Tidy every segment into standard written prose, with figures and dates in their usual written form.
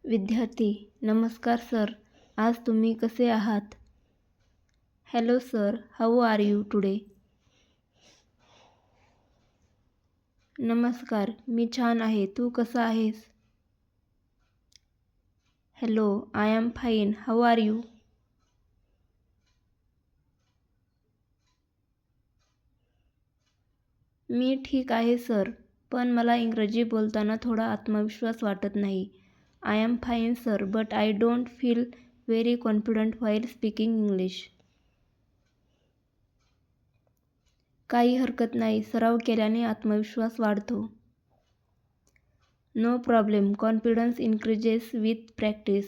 विद्यार्थी: नमस्कार सर, आज तुम्ही कसे आहात? Hello sir, how are you today? नमस्कार, मी छान आहे. तू कसा आहेस? Hello, I am fine. How are you? मी ठीक आहे सर, पण मला इंग्रजी बोलताना थोडा आत्मविश्वास वाटत नाही. I am fine sir, but I don't feel very confident while speaking English. काही हरकत नाही, सराव केल्याने आत्मविश्वास वाढतो. No problem, confidence increases with practice.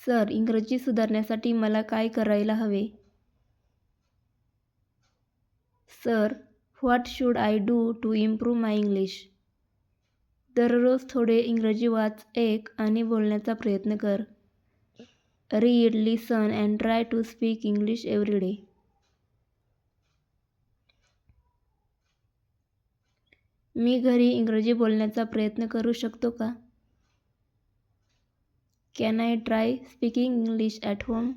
Sir, इंग्रजी सुधारण्यासाठी मला काय करायला हवे? Sir, what should I do to improve my English? दररोज थोडे इंग्रजी वाच, ऐक आणि बोलण्याचा प्रयत्न कर. Read, listen and try to speak English every day. मी घरी इंग्रजी बोलण्याचा प्रयत्न करू शकतो का? Can I try speaking English at home?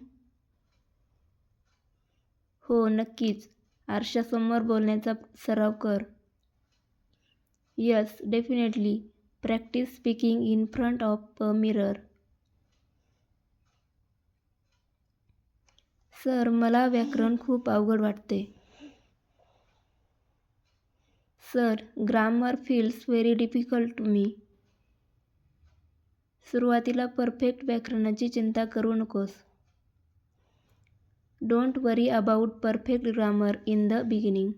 हो, नक्कीच. आरशासमोर बोलण्याचा सराव कर. Yes, definitely. Practice speaking in front of a mirror. Sir, मला व्याकरण खूप अवघड वाटते. Sir, grammar feels very difficult to me. सुरुवातीला परफेक्ट व्याकरणाची चिंता करू नकोस. Don't worry about perfect grammar in the beginning.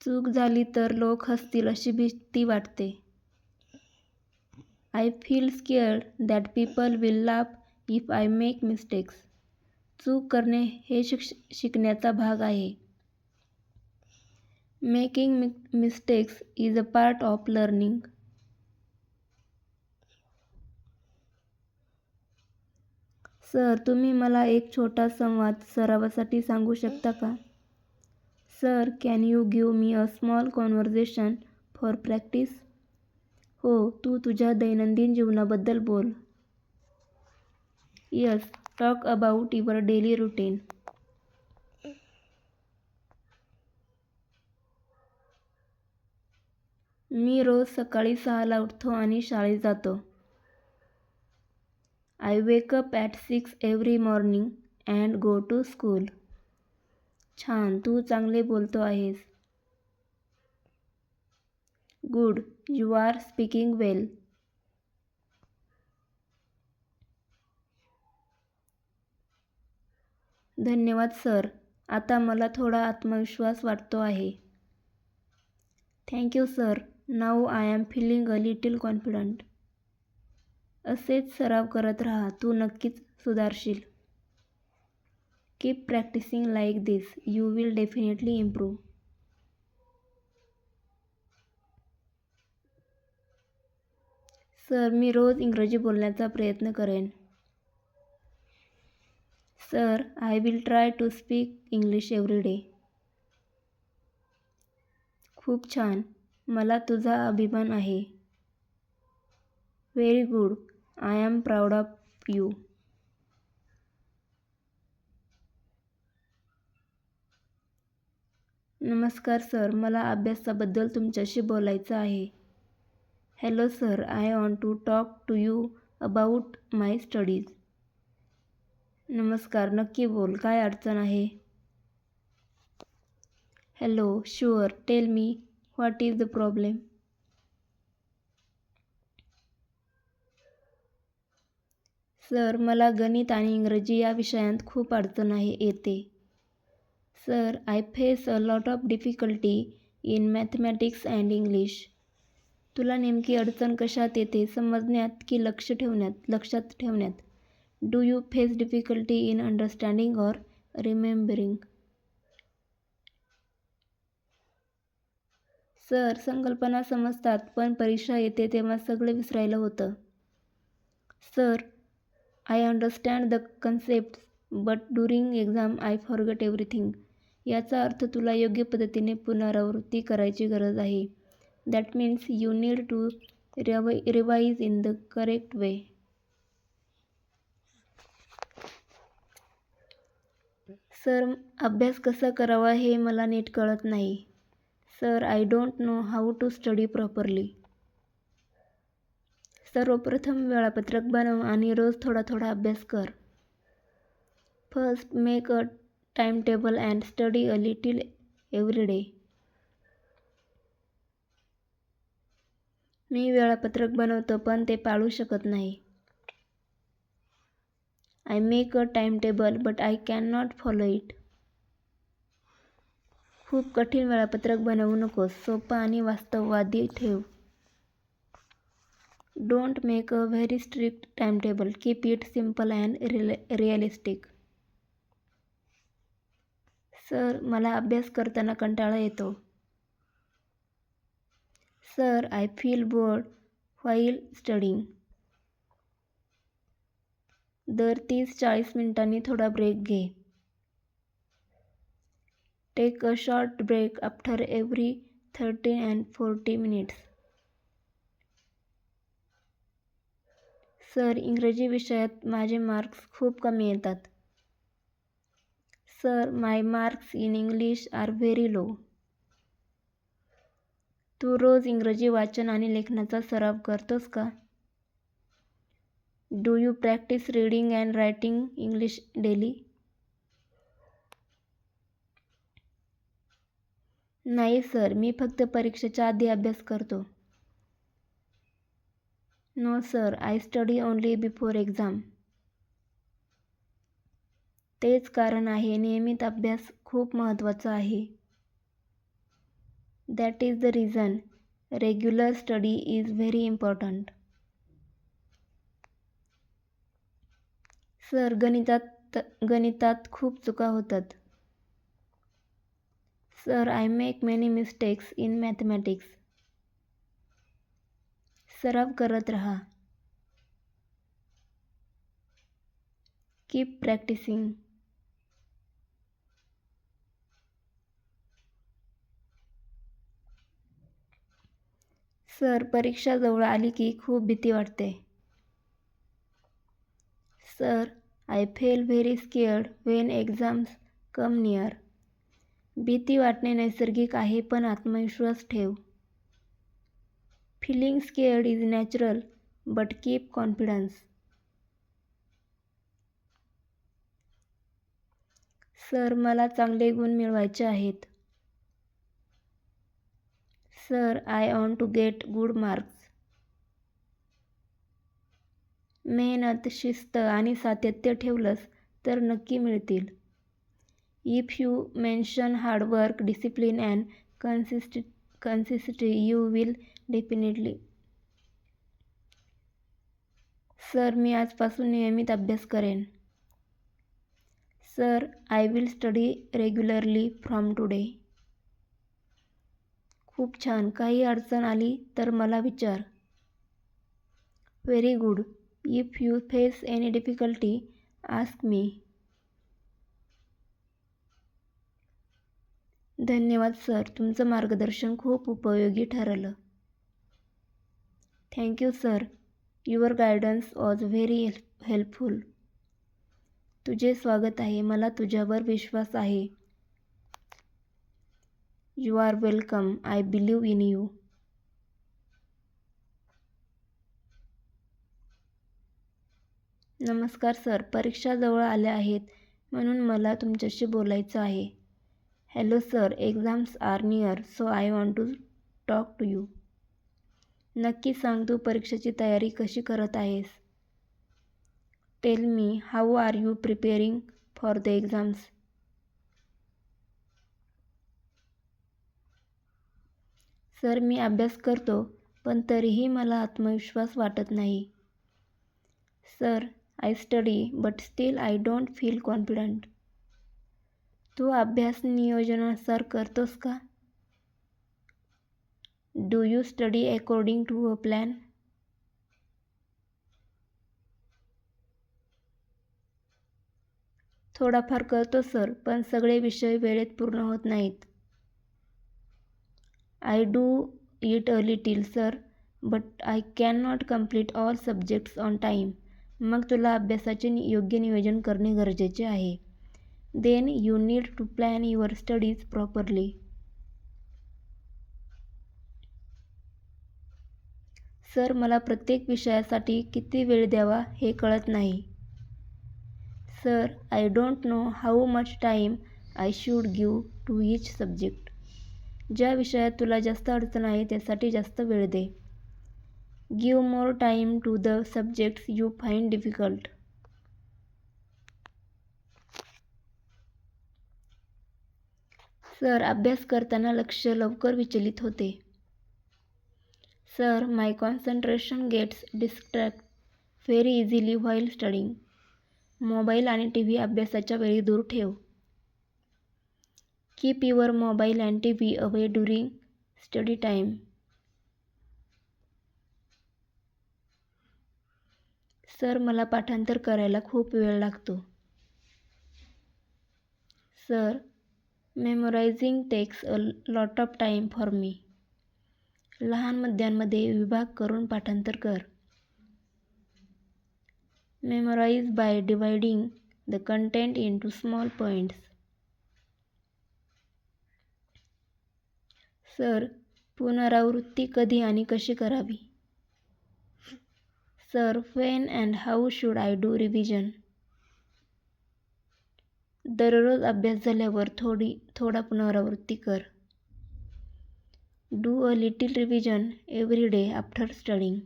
चूक झाली तर लोक हसतील अशी भीती वाटते. I feel scared that people will laugh if I make mistakes. चूक करणे हे शिकण्याचा भाग आहे. Making mistakes is a part of learning. Sir, तुम्ही मला एक छोटा संवाद सरावासाठी सांगू शकता का? Sir, can you give me a small conversation for practice? हो, तू तुझ्या दैनंदिन जीवनाबद्दल बोल. Yes, talk about your daily routine. मी रोज सकाळी 6ला उठतो आणि शाळेत जातो. I wake up at 6 every morning and go to school. छान, तू चांगले बोलतो आहेस. Good, you are speaking well. धन्यवाद सर, आता मला थोडा आत्मविश्वास वाटतो आहे. Thank you sir, now I am feeling a little confident. असेच सराव करत राहा, तू नक्कीच सुधारशील. Keep practising like this, you will definitely improve. Sir, मी रोज इंग्रजी बोलण्याचा प्रयत्न करेन. Sir, I will try to speak English every day. खूप छान, मला तुझा अभिमान आहे. Very good, I am proud of you. नमस्कार सर, मला अभ्यासाबद्दल तुमच्याशी बोलायचं आहे. Hello sir, I want to talk to you about my studies. नमस्कार, नक्की बोल, काय अडचण आहे? Hello, sure, tell me, what is the problem? Sir, मला गणित आणि इंग्रजी या विषयांत खूप अडचण येते. Sir, I face a lot of difficulty in mathematics and English. तुला नेमकी अडचण कशात येते, समजण्यात की लक्षात ठेवण्यात? Do you face difficulty in understanding or remembering? Sir, संकल्पना समजतात, पण परीक्षा येते तेव्हा सगळं विसरायला होतं. Sir, I understand the concepts but during exam I forget everything. याचा अर्थ तुला योग्य पद्धतीने पुनरावृत्ती करायची गरज आहे. That means you need to revise in the correct way. Sir, अभ्यास कसा करावा हे मला नीट कळत नाही. Sir, I don't know how to study properly. सर्वप्रथम वेळापत्रक बनव आणि रोज थोडा थोडा अभ्यास कर. First make a time table and study a little every day. मी वेळापत्रक बनवतो पण ते पाळू शकत नाही. I make a time table but I can not follow it. खूप कठीण वेळापत्रक बनवू नकोस, सोपं आणि वास्तववादी ठेव. Don't make a very strict time table, keep it simple and realistic. Sir, मला अभ्यास करताना कंटाळा येतो. Sir, I feel bored while studying. दर 30-40 मिनिटांनी थोडा ब्रेक घे. Take a short break after every 30 and 40 minutes. Sir, इंग्रजी विषयात माझे मार्क्स खूप कमी येतात. Sir, my marks in English are very low. तू रोज इंग्रजी वाचन आणि लेखनाचा सराव करतोस का? Do you practice reading and writing English daily? नाही सर, मी फक्त परीक्षेच्या आधी अभ्यास करतो. No sir, I study only before exam. तेच कारण आहे, नियमित अभ्यास खूप महत्त्वाचा आहे. That is the reason regular study is very important. Sir, गणितात खूप चुका होतात. Sir, I make many mistakes in mathematics. सराव करत रहा. Keep practising. सर, परीक्षा जवळ आली की खूप भीती वाटते. Sir, I feel very scared when exams come near. भीती वाटणे नैसर्गिक आहे पण आत्मविश्वास ठेव. Feeling scared is natural but keep confidence. Sir, मला चांगले गुण मिळवायचे आहेत. Sir, I want to get good marks. मेहनत, शिस्त आणि सातत्य ठेवलंस तर नक्की मिळतील. If you mention hard work, discipline and consistency you will definitely. Sir, मी आजपासून नियमित अभ्यास करेन. Sir, I will study regularly from today. खूप छान. काही अडचण आली तर मला विचार. Very good. If you face any difficulty ask me. धन्यवाद सर, तुमचं मार्गदर्शन खूप उपयोगी ठरलं. Thank you sir, your guidance was very helpful. तुझे स्वागत आहे. मला तुझ्यावर विश्वास आहे. You are welcome. I believe in you. नमस्कार सर, परीक्षा जवळ आल्या आहेत म्हणून मला तुमच्याशी बोलायचं आहे. Hello sir, exams are near so I want to talk to you. नक्की सांग, तू परीक्षेची तयारी कशी करत आहेस? Tell me, how are you preparing for the exams? Sir, मी अभ्यास करतो पण तरीही मला आत्मविश्वास वाटत नाही. Sir, I study but still I don't feel confident. तू अभ्यास नियोजनानुसार करतोस का? Do you study according to a plan? थोडाफार करतो सर, पण सगळे विषय वेळेत पूर्ण होत नाहीत. I do it a little sir, but I can not complete all subjects on time. मग तुला अभ्यासाचे योग्य नियोजन करणे गरजेचे आहे. Then you need to plan your studies properly. Sir, मला प्रत्येक विषयासाठी किती वेळ द्यावा हे कळत नाही. Sir, I don't know how much time I should give to each subject. ज्या विषयात तुला जास्त अडचण आहे त्यासाठी जास्त वेळ दे. Give more time to the subjects you find difficult. Sir, अभ्यास करताना लक्ष लवकर विचलित होते. Sir, my concentration gets distract very easily while studying. Mobile आणि टी व्ही अभ्यासाच्या वेळी दूर ठेव. Keep your mobile and T V away during study time. Sir, मला पाठांतर करायला खूप वेळ लागतो. Sir, memorising takes a lot of time for me. लहान मुद्द्यांमध्ये विभाग करून पाठांतर कर. Memorise by dividing the content into small points. Sir, पुनरावृत्ती कधी आणि कशी करावी? Sir, when and how should I do revision? दररोज अभ्यास झाल्यावर थोडा पुनरावृत्ती कर. Do a little revision every day after studying.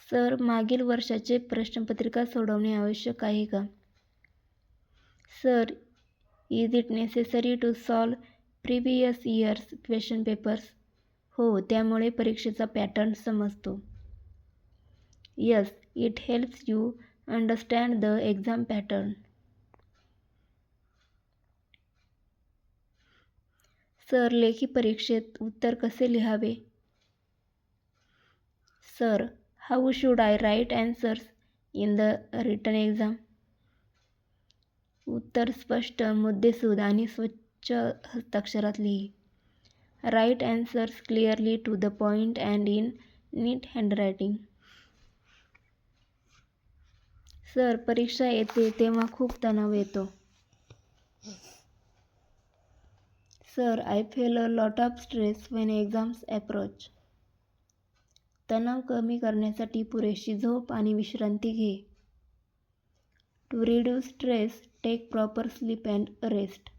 Sir, मागील वर्षाचे प्रश्नपत्रिका सोडवणे आवश्यक आहे का? Sir, is it necessary to solve previous years question papers? हो, त्यामुळे परीक्षेचा पॅटर्न समजतो. Yes, it helps you understand the exam pattern. Sir, लेखी परीक्षेत उत्तर कसे लिहावे? Sir, how should I right answers in the written exam? उत्तर स्पष्ट, मुद्देसूद आणि स्वच्छ हस्ताक्षरात लिही. Write answers clearly to the point and in neat handwriting. Sir, परीक्षा येते तेव्हा खूप तणाव येतो. Sir, I feel a lot of stress when exams approach. तणाव कमी करण्यासाठी पुरेशी झोप आणि विश्रांती घे. To reduce stress, take proper sleep and rest.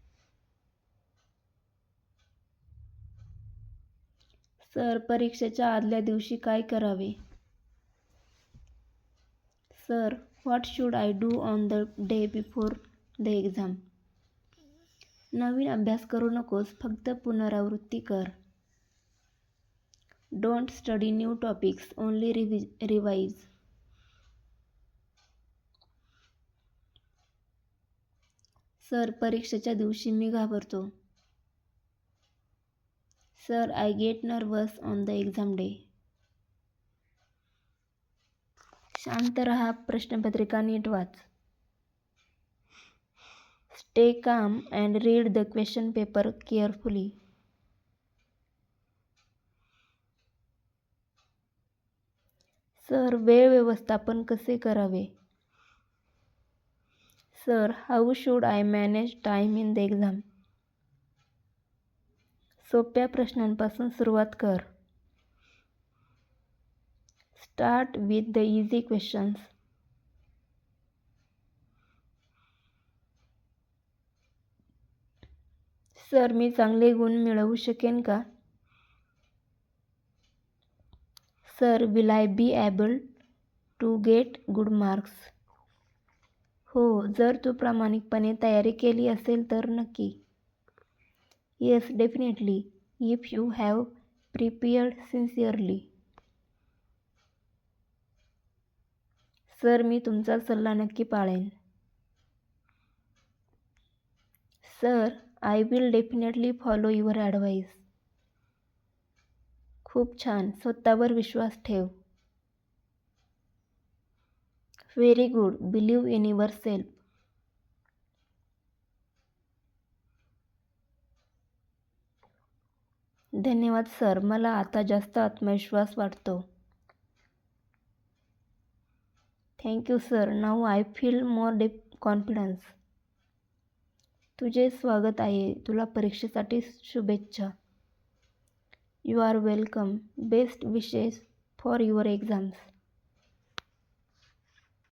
Sir, परीक्षेच्या आदल्या दिवशी काय करावे? Sir, what should I do on the day before the exam? नवीन अभ्यास करू नकोस, फक्त पुनरावृत्ती कर. Don't study new topics, only revise. Sir, परीक्षेच्या दिवशी मी घाबरतो. Sir, I get nervous on the exam day. शांत रहा, प्रश्नपत्रिका नीट वाच. Stay calm and read the question paper carefully. Sir, वेळ व्यवस्थापन कसे करावे? Sir, how should I manage time in the exam? सोप्या प्रश्नांपासून सुरुवात कर. Start with the easy questions. Sir, मी चांगले गुण मिळवू शकेन का? Sir, will I be able to get good marks? हो, जर तू प्रामाणिकपणे तयारी केली असेल तर नक्की. Yes, definitely, if you have prepared sincerely. Sir, मी तुमचा सल्ला नक्की पाळेन. Sir, I will definitely follow your advice. खूप छान, स्वतःवर विश्वास ठेव. Very good. Believe in your self. धन्यवाद सर. मला आता जास्त आत्मविश्वास वाटतो. Thank you sir. Now I feel more confidence. तुझे स्वागत आहे. तुला परीक्षेसाठी शुभेच्छा. You are welcome. Best wishes for your exams.